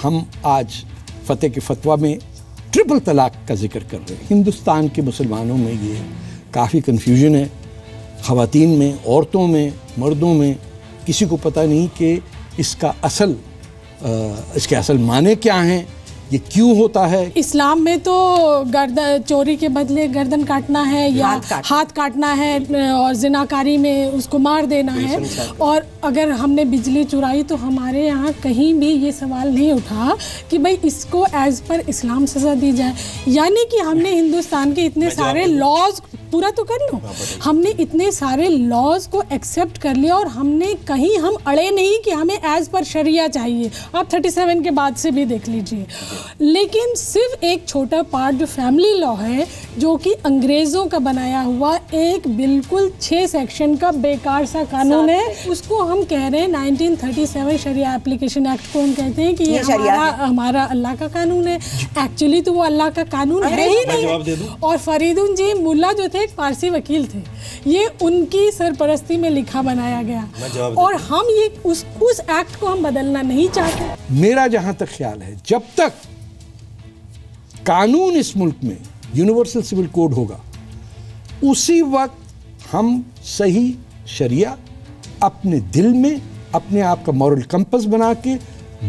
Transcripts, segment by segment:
हम आज फतेह के फतवा में ट्रिपल तलाक का जिक्र कर रहे हैं। हिंदुस्तान के मुसलमानों में ये काफ़ी कन्फ्यूजन है, ख़वातीन में, औरतों में, मर्दों में, किसी को पता नहीं कि इसके असल माने क्या हैं, ये क्यों होता है। इस्लाम में तो चोरी के बदले गर्दन काटना है या हाथ काटना है, और जिनाकारी में उसको मार देना है। और अगर हमने बिजली चुराई तो हमारे यहाँ कहीं भी ये सवाल नहीं उठा कि भाई इसको एज पर इस्लाम सज़ा दी जाए। यानी कि हमने हिंदुस्तान के इतने सारे लॉज, पूरा तो कर लो, हमने इतने सारे लॉज को एक्सेप्ट कर लिया और हमने कहीं हम अड़े नहीं कि हमें एज पर शरिया चाहिए। आप 37 के बाद से भी देख लीजिए। लेकिन सिर्फ एक छोटा पार्ट जो फैमिली लॉ है, जो कि अंग्रेज़ों का बनाया हुआ एक बिल्कुल 6 सेक्शन का बेकार सा कानून है, उसको हम कह रहे हैं 1937 शरिया एप्लीकेशन एक्ट को हम कहते हैं कि ये हमारा अल्लाह का कानून है। एक्चुअली तो वो अल्लाह का कानून है ही नहीं। और फरीदुन जी मुल्ला जो थे एक पारसी वकील थे, ये उनकी सरपरस्ती में लिखा बनाया गया और हम ये उस एक्ट को हम बदलना नहीं चाहते। मेरा जहां तक ख्याल है, जब तक कानून इस मुल्क में यूनिवर्सल सिविल कोड होगा, उसी वक्त हम सही शरिया अपने दिल में अपने आप का मॉरल कंपस बना के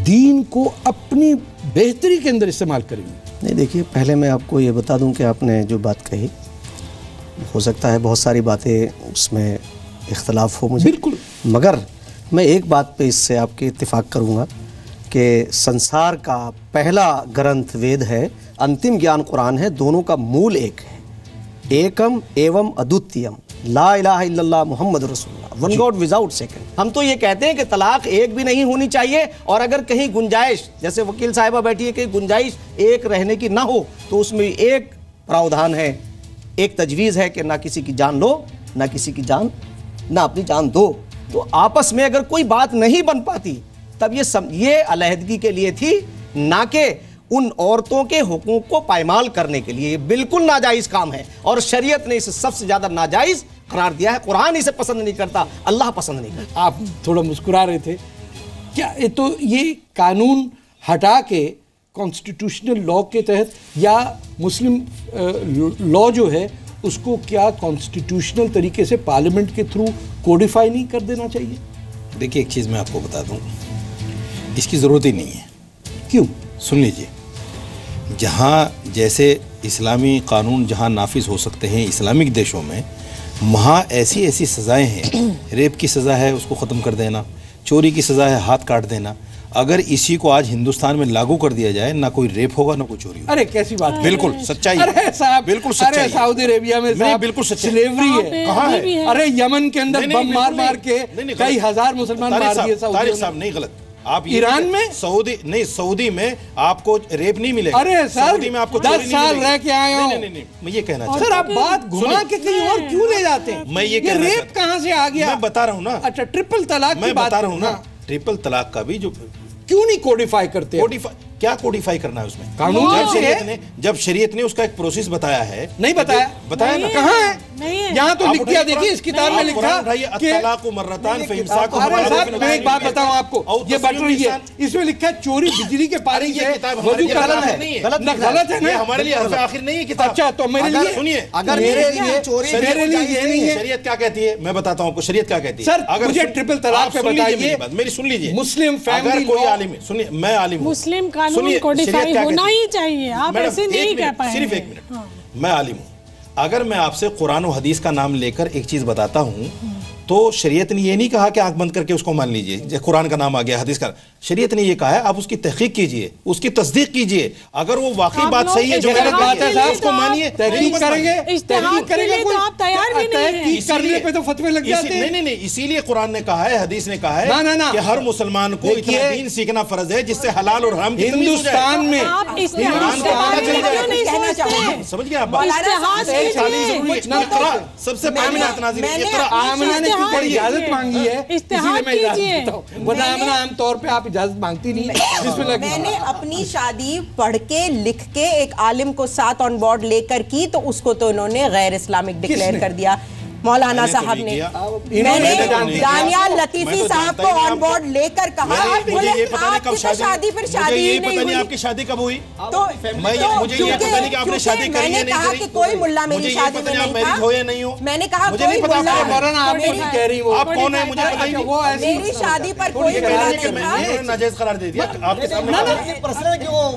दीन को अपनी बेहतरी के अंदर इस्तेमाल करेंगे। नहीं, देखिए, पहले मैं आपको ये बता दूं कि आपने जो बात कही, हो सकता है बहुत सारी बातें उसमें इख्तलाफ हो मुझे, बिल्कुल, मगर मैं एक बात पे इससे आपके इत्तिफाक करूँगा कि संसार का पहला ग्रंथ वेद है, अंतिम ज्ञान कुरान है, दोनों का मूल एक है। एकम एवं अद्वितीयम ला इलाहा इल्लल्लाह मुहम्मद रसूलुल्लाह, वन गॉड विदाउट सेकंड। हम तो ये कहते हैं कि तलाक एक भी नहीं होनी चाहिए, और अगर कहीं गुंजाइश, जैसे वकील साहिबा बैठी है, कि गुंजाइश एक रहने की ना हो, तो उसमें एक प्रावधान है, एक तजवीज़ है कि ना किसी की जान लो, ना किसी की जान, ना अपनी जान दो। तो आपस में अगर कोई बात नहीं बन पाती, तब ये अलहदगी के लिए थी, ना कि उन औरतों के हुकूक को पायमाल करने के लिए। ये बिल्कुल नाजायज़ काम है और शरीयत ने इसे सबसे ज़्यादा नाजायज़ करार दिया है। कुरान इसे पसंद नहीं करता, अल्लाह पसंद नहीं करता। आप थोड़ा मुस्कुरा रहे थे क्या? तो ये कानून हटा के कॉन्स्टिट्यूशनल लॉ के तहत, या मुस्लिम लॉ जो है उसको क्या कॉन्स्टिट्यूशनल तरीके से पार्लियामेंट के थ्रू कोडिफाई नहीं कर देना चाहिए? देखिए, एक चीज़ मैं आपको बता दूं, इसकी ज़रूरत ही नहीं है। क्यों? सुन लीजिए, जहाँ जैसे इस्लामी कानून जहाँ नाफिज हो सकते हैं इस्लामिक देशों में, वहाँ ऐसी ऐसी सज़ाएँ हैं। रेप की सज़ा है, उसको ख़त्म कर देना, चोरी की सज़ा है, हाथ काट देना। अगर इसी को आज हिंदुस्तान में लागू कर दिया जाए, ना कोई रेप होगा ना कोई चोरी होगा। अरे कैसी बात, बिल्कुल सच्चाई। अरे साहब, बिल्कुल सच्चाई। सऊदी अरेबिया में नहीं, बिल्कुल सच्चाई। स्लेवरी है, कहाँ है? अरे यमन के अंदर बम मार मार के कई हजार मुसलमान मार दिए सऊदी साहब। नहीं, गलत। आप ईरान में, सऊदी में आपको रेप नहीं मिलेगा। अरे सर, सऊदी में आपको 10 साल रह के आए हो। नहीं, मैं ये कहना सर, आप बात घुमा के कहीं और क्यों ले जाते हैं? मैं ये रेप कहाँ से आ गया? मैं बता रहा हूँ ना। अच्छा, ट्रिपल तलाक मैं बता रहा हूँ ना, ट्रिपल तलाक का भी जो क्यों नहीं कोडिफाई करते? क्या कोडिफाई करना है उसमें? कानून जब शरीयत ने उसका एक प्रोसेस बताया है। नहीं बताया ना? कहाँ है? यहाँ तो लिख दिया, देखिए इस किताब में लिखा मैं एक बात बताऊं आपको, ये बट रही है, इसमें लिखा है चोरी बिजली के पानी से वजू गलत है। गलत है ना? हमारे लिए आखिर नहीं है किताब। अच्छा, तो मेरे लिए सुनिए, अगर मेरे लिए चोरी, मेरे लिए ये नहीं है। शरीयत क्या कहती है मैं बताता हूँ आपको, शरीयत क्या कहती है। सर, अगर मुझे ट्रिपल तलाक पे बताइए, मेरी सुन लीजिए। मुस्लिम फैमिली, कोई आलिम, सुनिए, मैं आलिम हूँ, मुस्लिम कानून कोडिफाई होना ही चाहिए। आप ऐसे नहीं कह पाएंगे। सिर्फ एक मिनट, मैं आलिम हूँ। अगर मैं आपसे कुरान और हदीस का नाम लेकर एक चीज बताता हूँ, तो शरीयत ने ये नहीं कहा कि आंख बंद करके उसको मान लीजिए। कुरान का नाम आ गया, हदीस का, शरीयत ने ये कहा है आप उसकी तहकीक कीजिए, उसकी तस्दीक कीजिए। अगर वो वाकई बात सही है, जो गलत बात है, उसको मानिए। तहकीक करेंगे, तहकीक करेंगे, तो आप तैयार भी नहीं हैं। करने पे तो फतवे लग जाते हैं। नहीं, इसीलिए कुरान ने कहा है, हदीस ने कहा है कि हर मुसलमान को इतना दीन सीखना फर्ज है जिससे हलाल और हराम हिंदुस्तान में समझ गए आप? सबसे पहले इजाजत मांगी है, इस्तेहाद कीजिए। वरना आमतौर पे आप इजाजत मांगती नहीं। मैंने अपनी शादी पढ़ के लिख के एक आलिम को साथ ऑन बोर्ड लेकर की, तो उसको तो उन्होंने गैर इस्लामिक डिक्लेयर कर दिया। मौलाना साहब ने। मैंने दानियाल लतीफी साहब को ऑन बोर्ड लेकर कहा, बोले आपकी तो शादी फिर शादी ही नहीं हुई। आपकी शादी कब हुई? तो मुझे ये पता नहीं कि आपने शादी करी है नहीं करी। कि कोई मुल्ला मेरी शादी में नहीं था। हो या नहीं हो मैंने कहा मुझे नहीं पता। कह रही वो आप कौन है मुझे पता ही नहीं। मेरी शादी पर कोई मुल्ला नहीं था। नाजायज करार दे दिया आपके सामने।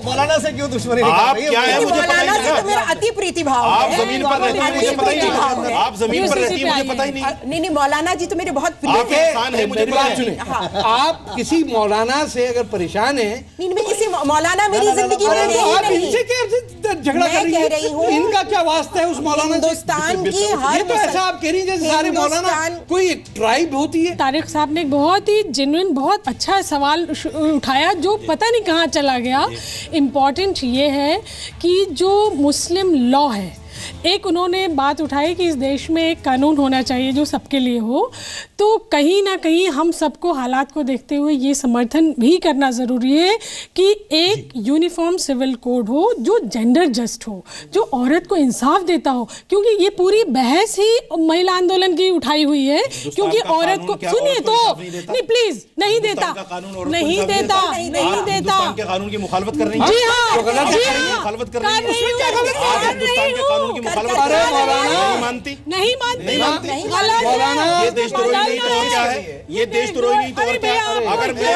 मौलाना से क्यों दुश्मनी? आप क्या है मुझे पता ही मौलाना से तो मेरा अति प्रीति भाव है। आप जमीन पर रहती है मुझे पता ही नहीं। आप जमीन पर रहती है मुझे पता ही नहीं। नहीं मौलाना जी तो मेरे बहुत प्रिय आप इंसान है मुझे बात सुने। आप किसी मौलाना से अगर परेशान है, नहीं मैं किसी मौलाना मेरी जिंदगी में आप नहीं। इनसे क्या झगड़ा कर रही हूँ इनका क्या वास्ता है उस मौलाना से? हिंदुस्तान की हर ये तो ऐसा आप कह रही हैं जैसे सारे मौलाना कोई एक ट्राइब होती है। तारिक साहब ने बहुत ही जेन्युइन बहुत अच्छा सवाल उठाया जो पता नहीं कहाँ चला गया। इम्पॉर्टेंट ये है कि जो मुस्लिम लॉ है, एक उन्होंने बात उठाई कि इस देश में एक कानून होना चाहिए जो सबके लिए हो, तो कहीं ना कहीं हम सबको हालात को देखते हुए ये समर्थन भी करना ज़रूरी है कि एक यूनिफॉर्म सिविल कोड हो जो जेंडर जस्ट हो, जो औरत को इंसाफ देता हो, क्योंकि ये पूरी बहस ही महिला आंदोलन की उठाई हुई है। क्योंकि औरत को सुनिए तो नहीं प्लीज नहीं देता नहीं देता नहीं देता कानून की मुखालफत कर रही है। जी हाँ मुखालफत कर रही है। नहीं मानती नहीं मानती ये देशद्रोही नहीं तो और क्या है? ये देशद्रोही नहीं तो और क्या? अगर मैं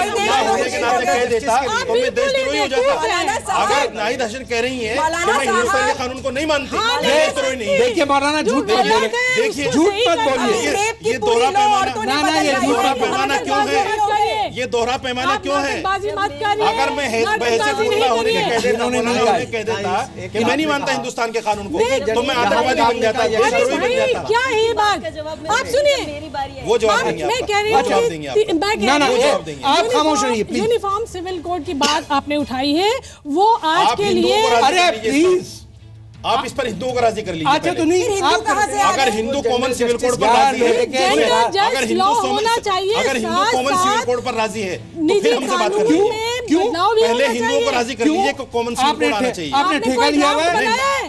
होने के नाते कह देता तो मैं देशद्रोही हो जाता। अगर नाहिद हसन कह रही है कि मैं हिंदुस्तान के कानून को नहीं मानती, देशद्रोही नहीं। देखिए मौलाना झूठ मत बोलिए, देखिए झूठ मत बोलिए। ये दोहरा पैमाना, ये दोहरा पैमाना क्यों है? ये दोहरा पैमाना क्यों है? अगर मैं बहैसियत मुल्ला होने के कह देता, मौलाना होने कह देता कि मैं नहीं मानता हिंदुस्तान के कानून को, तो मैं आतंकवादी बन जाता, देशद्रोही बन जाता। क्या है ये बात? आप सुनिए, वो जवाब देंगे, मैं कह रही हूँ आप खामोश रहिए प्लीज। यूनिफॉर्म सिविल कोड की बात आपने उठाई है, वो आज के लिए अरे प्लीज आप इस पर हिंदुओं को राजी कर लीजिए। अच्छा तो नहीं आप अगर हिंदू कॉमन सिविल कोड पर राजी है, अगर हिंदू कॉमन सिविल कोड पर राजी है तो फिर हमसे बात करिए। क्यों? पहले हिंदुओं को राजी कर लीजिए कि कॉमन सिविल कोड आना चाहिए। आपने ठेका लिया हुआ है,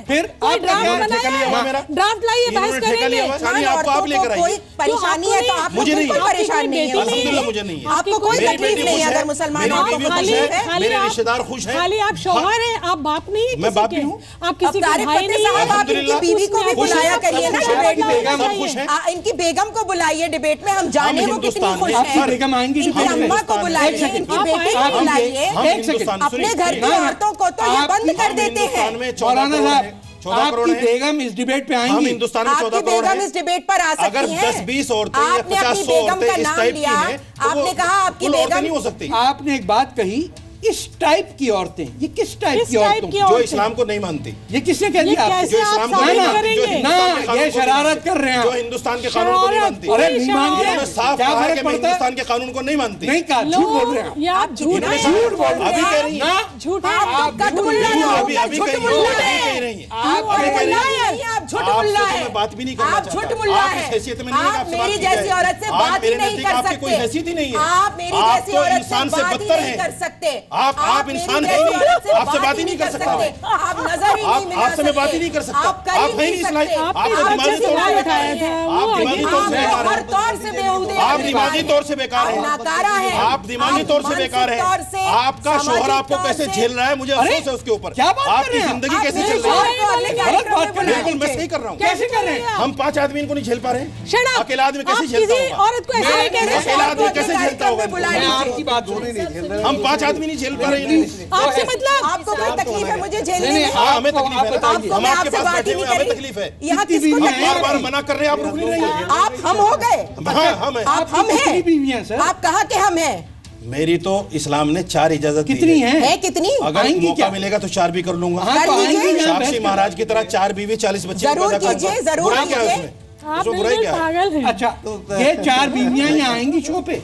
फिर ठेका लिया हुआ मेरा ड्राफ्ट लाइए, बहस करेंगे। आपको आप लेकर आइए। कोई परेशानी है तो आप मुझे नहीं है, परेशान नहीं है। अल्हम्दुलिल्लाह मुझे नहीं है। आपको कोई तकलीफ नहीं है अगर मुसलमानों को खुश है, मेरे रिश्तेदार खुश हैं। खाली आप शौहर हैं, आप बाप नहीं है, मैं बाप भी हूँ। आप किसी का भाई नहीं है। आप इनकी बीवी को भी बुलाया करिए ना डिबेट में। इनकी बेगम को बुलाइए डिबेट में, हम जाने वो कितनी खुश है। बेगम आएंगी, इनकी अम्मा को बुलाइए, इनकी बेटी को बुलाइए। अपने घर की औरतों को तो ये बंद कर देते हैं। मौलाना साहब आपकी बेगम इस डिबेट पे आएंगी। हम हिंदुस्तान में 14 करोड़ हैं। इस डिबेट पर आ सकती अगर हैं। 10-20 औरतें या आपने अपनी 50-100 बेगम औरतें का इस नाम टाइप की लिया, हैं तो आपने कहा आपकी वो औरतें बेगम नहीं हो सकती। आपने एक बात कही, इस टाइप की औरतें, ये किस टाइप की औरतें जो इस्लाम को नहीं मानती? ये किसने कह दिया? जो इस्लाम को नहीं मानती, ना ये शरारत कर रहे हैं, जो हिंदुस्तान के कानून को नहीं मानती। अरे नहीं मानती, उन्होंने साफ कहा है कि मैं हिंदुस्तान के कानून को नहीं मानती। नहीं कहा, झूठ बोल रहे हैं आप। झूठ बोल रहे हैं। अभी कह रही हैं, झूठ आप बात भी नहीं करना चाहता। आप इस हैसियत में नहीं है, आपसे मेरी जैसी औरत से बात ही नहीं कर सकते। कोई हैसियत ही नहीं है। आप मेरी जैसी औरत से इंसान से बात ही बदतर नहीं है। कर सकते। आप इंसान है ही नहीं, आपसे बात ही नहीं कर सकता। आप नजर ही नहीं मिला आपसे मैं बात ही नहीं कर सकता। आप कर ही नहीं सकते। आप दिमागी तौर से बेकार हैं। आप दिमागी तौर से बेकार हर तौर से बेहूदे हैं। आप दिमागी तौर से बेकार हैं। नाकारा है। आप दिमागी तौर से बेकार हैं। आपका शोहर आपको कैसे झेल रहा है मुझे अफसोस है उसके ऊपर। आपकी जिंदगी कैसे चल रही है? बिल्कुल मैं सही कर रहा हूँ। कैसे कर रहे हैं? हम 5 आदमी इनको नहीं झेल पा रहे। अकेला आदमी कैसे झेलता होगा? औरत को ऐसे नहीं कह रहे। अकेला आदमी कैसे झेलता होगा? आपकी बात होने नहीं झेल रहे। हम 5 आदमी नहीं झेल पा रहे। आपसे मतलब आपको कोई तकलीफ है मुझे झेलने में? हाँ हमें तकलीफ है। आपको हम मैं आपके आपसे पास बात बैठे ही हुए नहीं हमें कर तकलीफ है। यहाँ किसको हम तकलीफ बार बार है? मना कर रहे हैं, आप रुक नहीं रही हैं। आप हम हो गए। हाँ हम हैं। आप हम कितनी बीवियां हैं हैं। सर? आप कहा कि हम हैं। मेरी तो इस्लाम ने 4 इजाजत दी कितनी है। है? कितनी? अगर आएंगी मौका क्या? मिलेगा तो 4 भी कर लूंगा। हाँ, तो आएंगी यहाँ साक्षी बैठ महाराज की तरह 4 बीवी 40 बच्चे जरूर पैदा कीजिए, करूंगा। जरूर बुराई क्या है कीजिए। उसमें? आप उसमें बुराई बिल्कुल क्या है? पागल हैं। अच्छा ये 4 बीवियां यहाँ आएंगी शो पे?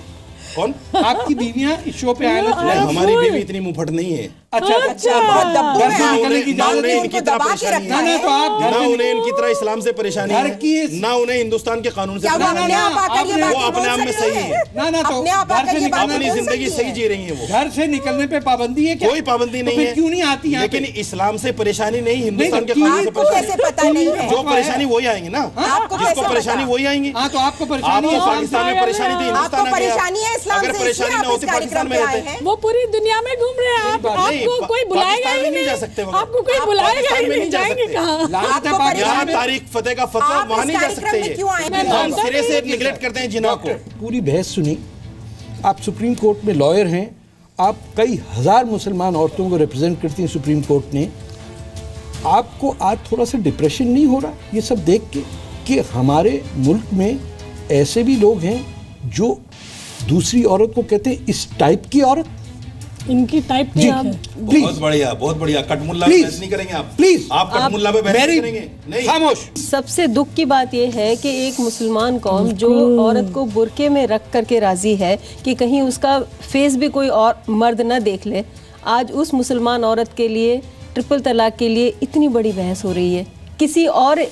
कौन? आपकी बीवियां इस शो पे आएंगी? हमारी बीवी इतनी मुंहफट नहीं है। अच्छा बहुत दब्बू घर से है। निकलने की ना इजाजत उन्हें नहीं। उनको दबा के रखा ना है। तो आप घर ना से उन्हें इनकी तरह इस्लाम से परेशानी घर है, की- ना उन्हें हिंदुस्तान के कानून से क्या वो परेशानी अपने है। आप आकर ये आपने- बातें वो अपने बोल आप में सकती सही हैं? है। ना तो अपने आप घर आकर से ये बातें अपनी बोल जिंदगी सकती सही हैं? जी रही है वो, घर से निकलने पे पाबंदी है क्या? कोई पाबंदी तो नहीं फिर है। क्यों नहीं आती यहाँ पे? लेकिन इस्लाम से परेशानी नहीं, हिंदुस्तान के नहीं, कानून से आपको परेशानी। कैसे पता नहीं है? जो परेशानी वही आएंगे ना, आपको जिसको कैसे परेशानी पता? वही आएंगे। हाँ तो आपको परेशानी आपको है पाकिस्तान में परेशानी थी, हिंदुस्तान आपको आ गया। परेशानी है इस्लाम अगर से, परेशानी इसलिए ना आप होती इस पाकिस्तान में कार्यक्रम पे रहते। आए हैं। वो पूरी दुनिया में घूम रहे हैं आप, नहीं, आपको कोई बुलाएगा पाकिस्तान ही में नहीं जा नहीं, सकते मगर। आपको कोई आप बुलाएगा पाकिस्तान ही में नहीं, नहीं जा जाएंगे सकते। कहाँ? लानत है आपको पाकिस्तान यहाँ में। तारीख फतेह का फतवा आप वहाँ इस नहीं जा कार्यक्रम सकते में ये। क्यों आए? मैं हम मानता सिरे से नहीं। निगलेक्ट करते हैं जिना को। पूरी बहस सुनी। आप सुप्रीम कोर्ट में लॉयर हैं, आप कई हजार मुसलमान औरतों को रिप्रेजेंट करती हैं सुप्रीम कोर्ट ने। आपको आज थोड़ा सा डिप्रेशन नहीं हो रहा ये सब देख के कि हमारे मुल्क में ऐसे भी लोग हैं जो दूसरी औरत को कहते हैं इस टाइप की औरत? इनकी टाइप जी की आप प्लीज बहुत बढ़िया कटमुल्ला पे Please. बहस नहीं करेंगे आप। Please. आप कटमुल्ला पे बहस नहीं करेंगे। नहीं, खामोश। सबसे दुख की बात यह है कि एक मुसलमान कौम जो औरत को बुरके में रख करके राजी है कि कहीं उसका फेस भी कोई और मर्द न देख ले, आज उस मुसलमान औरत के लिए ट्रिपल तलाक के लिए इतनी बड़ी बहस हो रही है। किसी और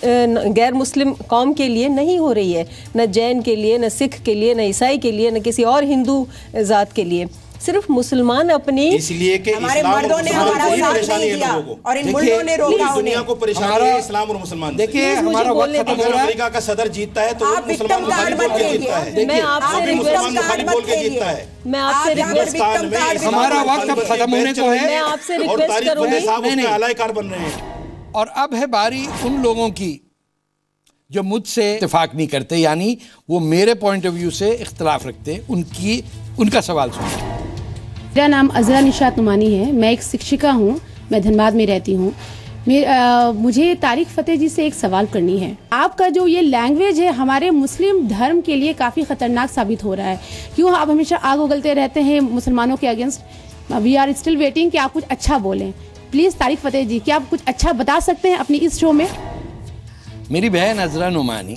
गैर मुस्लिम कौम के लिए नहीं हो रही है, न जैन के लिए, न सिख के लिए, न ईसाई के लिए, न किसी और हिंदू ज़ात के लिए। सिर्फ मुसलमान अपनी इसलिए कि हमारे इस्लाम और मर्दों ने मुसलमान हमारा को ही साथ परेशानी नहीं है दिया लोगों को। और इन देखिए, मुल्लों ने रोका पूरी दुनिया उन्हें। को परेशानी है इस्लाम और मुसलमान से। देखिए Please, मुझे हमारा वक्त बोलने खत्म हो अगर रहा है। अमेरिका का सदर जीतता है तो वो आप मुसलमान विक्टिम को खाली कार्ड बोल मत के खेलिए। जीतता है। मैं आपसे वो भी रिक्वेस्ट मुसलमान को खाली बोल के जीतता है। मैं आपसे आप यहाँ रिक्वेस्ट पर victim card हमारा वक्त अब खत्म होने को है। मैं आपसे और रिक्वेस्ट तारिक फतेह करूंगी। साहब नहीं, उसमें नहीं। आलायकार बन रहे हैं। और अब है बारी उन लोगों की जो मुझसे इत्तेफाक नहीं करते, यानी वो मेरे पॉइंट ऑफ व्यू से इख्तलाफ रखते हैं। उनका सवाल सुनिए। मेरा नाम अज़रा निशात नुमानी है, मैं एक शिक्षिका हूँ, मैं धनबाद में रहती हूँ। मुझे तारिक फ़तेह जी से एक सवाल करनी है। आपका जो ये लैंग्वेज है हमारे मुस्लिम धर्म के लिए काफ़ी ख़तरनाक साबित हो रहा है। क्यों आप हमेशा आग उगलते रहते हैं मुसलमानों के against? We are still waiting कि आप कुछ अच्छा बोलें। प्लीज़ तारिक फ़तेह जी, क्या आप कुछ अच्छा बता सकते हैं अपनी इस शो में? मेरी बहन अज़रा नुमानी,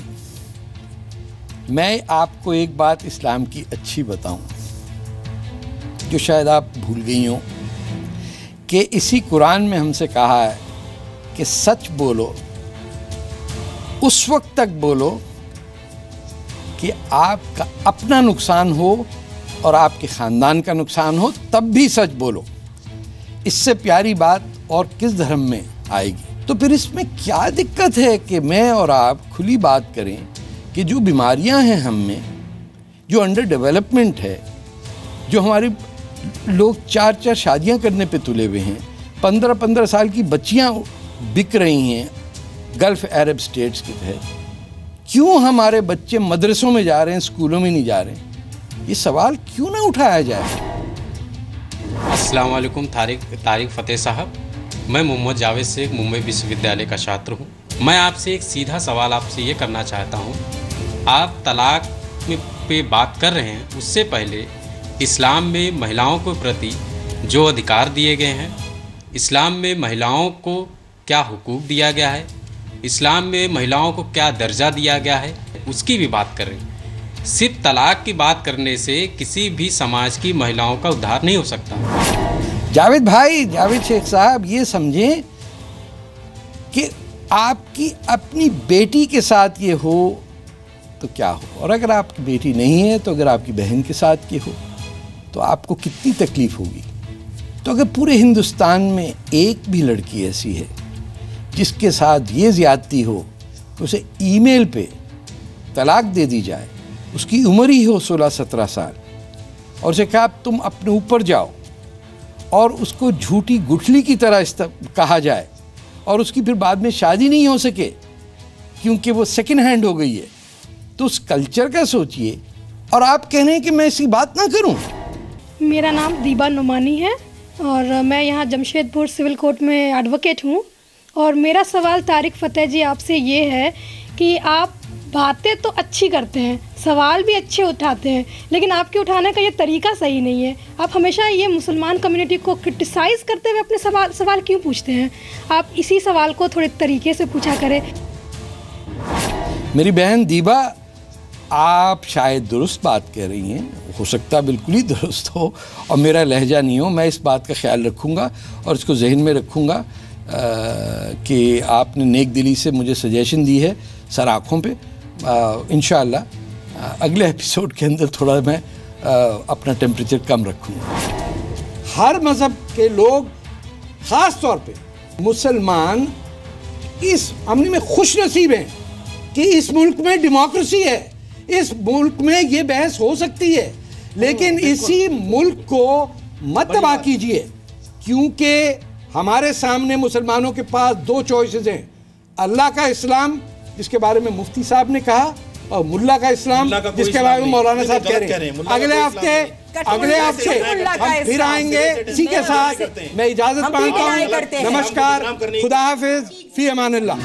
मैं आपको एक बात इस्लाम की अच्छी बताऊं जो शायद आप भूल गई हो, कि इसी कुरान में हमसे कहा है कि सच बोलो, उस वक्त तक बोलो कि आपका अपना नुकसान हो और आपके ख़ानदान का नुकसान हो, तब भी सच बोलो। इससे प्यारी बात और किस धर्म में आएगी? तो फिर इसमें क्या दिक्कत है कि मैं और आप खुली बात करें कि जो बीमारियां हैं हम में, जो अंडर डेवलपमेंट है, जो हमारे लोग 4-4 शादियां करने पे तुले हुए हैं, 15-15 साल की बच्चियां बिक रही हैं गल्फ़ अरब स्टेट्स के तहत, क्यों हमारे बच्चे मदरसों में जा रहे हैं, स्कूलों में नहीं जा रहे हैं? ये सवाल क्यों ना उठाया जाए? अस्सलाम वालेकुम तारिक फ़तेह साहब, मैं मोहम्मद जावेद शेख मुंबई विश्वविद्यालय का छात्र हूँ। मैं आपसे एक सीधा सवाल आपसे ये करना चाहता हूँ। आप तलाक पे बात कर रहे हैं, उससे पहले इस्लाम में महिलाओं के प्रति जो अधिकार दिए गए हैं, इस्लाम में महिलाओं को क्या हुकूक दिया गया है, इस्लाम में महिलाओं को क्या दर्जा दिया गया है, उसकी भी बात कर रहे हैं। सिर्फ तलाक की बात करने से किसी भी समाज की महिलाओं का उद्धार नहीं हो सकता। जावेद भाई, जावेद शेख साहब, ये समझें कि आपकी अपनी बेटी के साथ ये हो तो क्या हो, और अगर आपकी बेटी नहीं है तो अगर आपकी बहन के साथ ये हो तो आपको कितनी तकलीफ होगी। तो अगर पूरे हिंदुस्तान में एक भी लड़की ऐसी है जिसके साथ ये ज़्यादती हो, उसे ईमेल पे तलाक दे दी जाए, उसकी उम्र ही हो 16-17 साल, और उसे कहा तुम अपने ऊपर जाओ, और उसको झूठी गुठली की तरह कहा जाए, और उसकी फिर बाद में शादी नहीं हो सके क्योंकि वो सेकंड हैंड हो गई है, तो उस कल्चर का सोचिए। और आप कह रहे हैं कि मैं ऐसी बात ना करूं। मेरा नाम दीबा नुमानी है और मैं यहाँ जमशेदपुर सिविल कोर्ट में एडवोकेट हूँ। और मेरा सवाल तारिक फ़तेह जी आपसे ये है कि आप बातें तो अच्छी करते हैं, सवाल भी अच्छे उठाते हैं, लेकिन आपके उठाने का ये तरीका सही नहीं है। आप हमेशा ये मुसलमान कम्युनिटी को क्रिटिसाइज़ करते हुए अपने सवाल क्यों पूछते हैं? आप इसी सवाल को थोड़े तरीके से पूछा करें। मेरी बहन दीबा, आप शायद दुरुस्त बात कह रही हैं, हो सकता बिल्कुल ही दुरुस्त हो और मेरा लहजा नहीं हो। मैं इस बात का ख्याल रखूँगा और इसको जहन में रखूँगा कि आपने नेक दिली से मुझे सजेशन दी है सर आँखों पे। इंशाअल्लाह अगले एपिसोड के अंदर थोड़ा मैं अपना टेम्परेचर कम रखूँगा। हर मज़हब के लोग, ख़ास तौर पे मुसलमान, इस मामले में खुश नसीब हैं कि इस मुल्क में डेमोक्रेसी है, इस मुल्क में ये बहस हो सकती है। लेकिन इसी मुल्क को मत तबाह कीजिए, क्योंकि हमारे सामने मुसलमानों के पास दो चॉइसेस हैं, अल्लाह का इस्लाम जिसके बारे में मुफ्ती साहब ने कहा और मुल्ला का इस्लाम जिसके बारे में मौलाना साहब कह रहे हैं। अगले हफ्ते हम फिर आएंगे। इसी के साथ मैं इजाजत मांगता हूँ। नमस्कार, खुदा हाफिज, फी अमानिल्लाह।